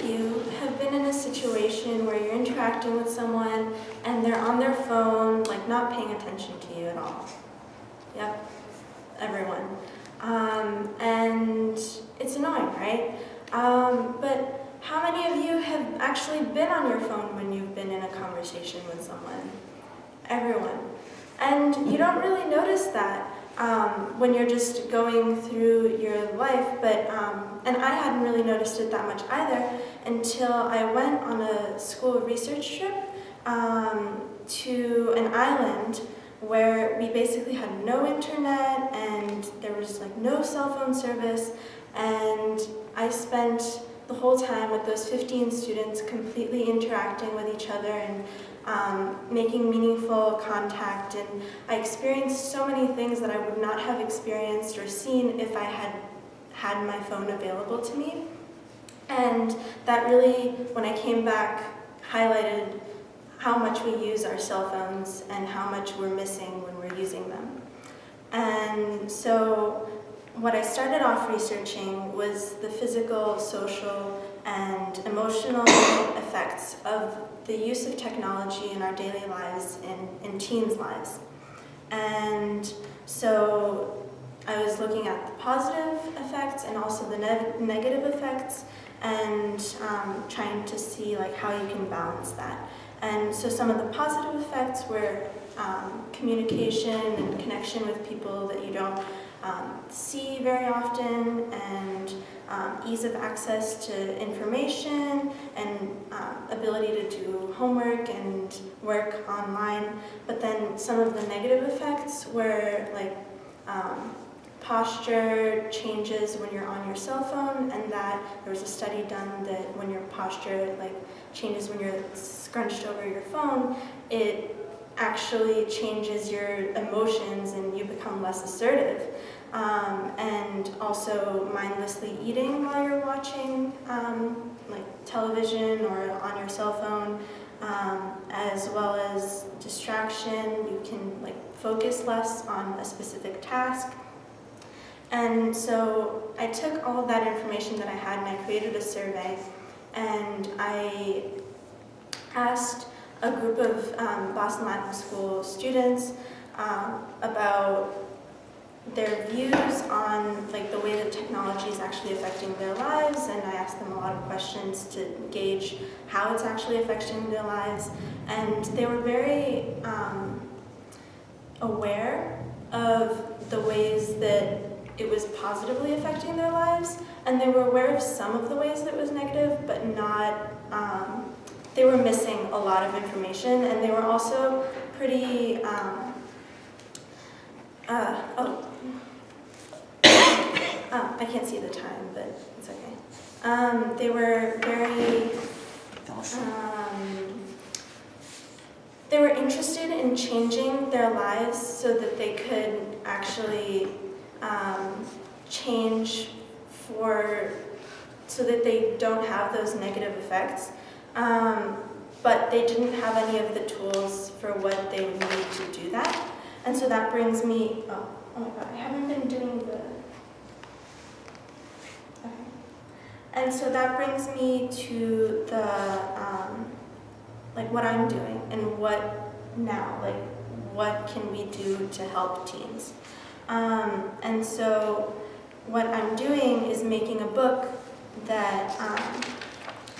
you have been in a situation where you're interacting with someone and they're on their phone, like not paying attention to you at all? Yep, everyone. And it's annoying, right? But how many of you have actually been on your phone when you've been in a conversation with someone? Everyone. And you don't really notice that when you're just going through your life, but and I hadn't really noticed it that much either until I went on a school research trip to an island where we basically had no internet and there was like no cell phone service, and I spent the whole time with those 15 students completely interacting with each other and making meaningful contact, and I experienced so many things that I would not have experienced or seen if I had my phone available to me. And that really, when I came back, highlighted how much we use our cell phones and how much we're missing when we're using them. And so what I started off researching was the physical, social, and emotional effects of the use of technology in our daily lives, in teens' lives. And so I was looking at the positive effects and also the negative effects, and trying to see like how you can balance that. And so some of the positive effects were communication and connection with people that you don't see very often, and ease of access to information, and ability to do homework and work online. But then some of the negative effects were like posture changes when you're on your cell phone, and that there was a study done that when your posture like changes when you're scrunched over your phone, it actually changes your emotions and you become less assertive. And also mindlessly eating while you're watching like television or on your cell phone, as well as distraction. You can like focus less on a specific task. And so I took all of that information that I had and I created a survey, and I asked a group of Boston Latin School students about their views on like the way that technology is actually affecting their lives, and I asked them a lot of questions to gauge how it's actually affecting their lives, and they were very aware of the ways that it was positively affecting their lives, and they were aware of some of the ways that it was negative, but not, they were missing a lot of information, and they were also pretty, I can't see the time, but it's okay. They were very, they were interested in changing their lives so that they could actually change so that they don't have those negative effects. But they didn't have any of the tools for what they would need to do that. And so that brings me, oh my God, I haven't been doing the, okay. And so that brings me to the, like what I'm doing and what now, like what can we do to help teens? And so what I'm doing is making a book that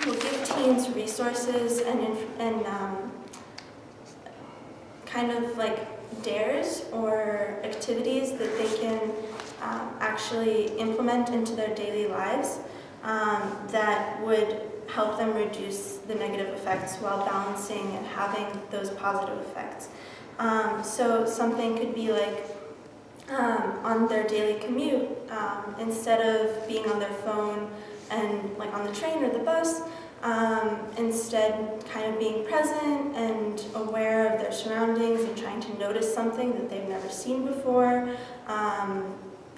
will give teens resources and kind of like dares or activities that they can actually implement into their daily lives that would help them reduce the negative effects while balancing and having those positive effects. So something could be like on their daily commute, instead of being on their phone and like on the train or the bus, instead kind of being present and aware of their surroundings and trying to notice something that they've never seen before,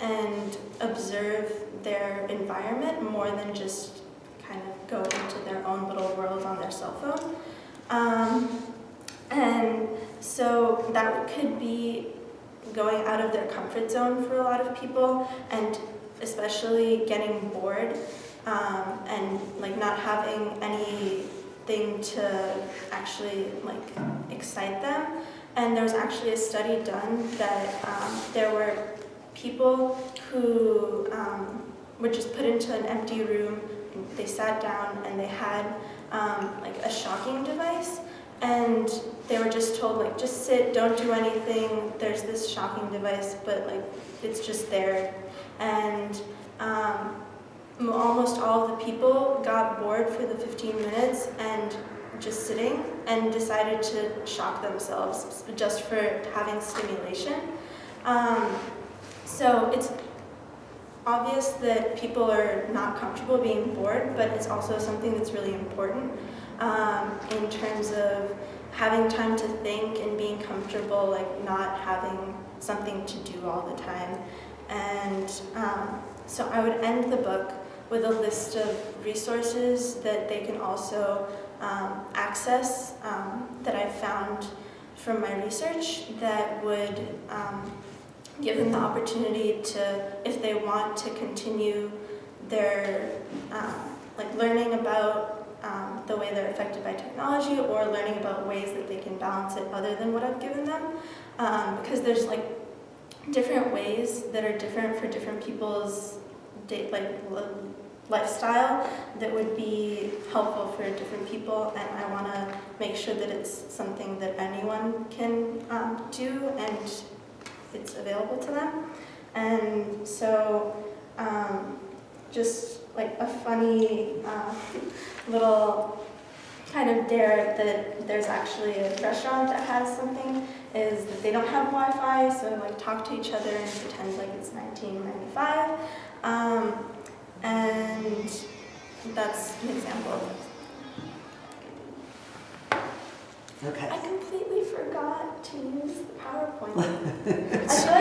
and observe their environment more than just kind of go into their own little world on their cell phone. And so that could be going out of their comfort zone for a lot of people, and especially getting bored. and like not having anything to actually like excite them. And there was actually a study done that there were people who were just put into an empty room, and they sat down and they had like a shocking device, and they were just told like, just sit, don't do anything, there's this shocking device, but like it's just there. And almost all of the people got bored for the 15 minutes and just sitting and decided to shock themselves just for having stimulation. So it's obvious that people are not comfortable being bored, but it's also something that's really important in terms of having time to think and being comfortable, like not having something to do all the time. And so I would end the book with a list of resources that they can also access that I found from my research that would give them the opportunity to, if they want to continue their like learning about the way they're affected by technology, or learning about ways that they can balance it other than what I've given them, because there's like different ways that are different for different people's lifestyle that would be helpful for different people, and I want to make sure that it's something that anyone can do and it's available to them. And so just like a funny little kind of dare that there's actually a restaurant that has something is that they don't have Wi-Fi, so like talk to each other and pretend like it's 1995. And that's an example of Okay. I completely forgot to use the PowerPoint. I feel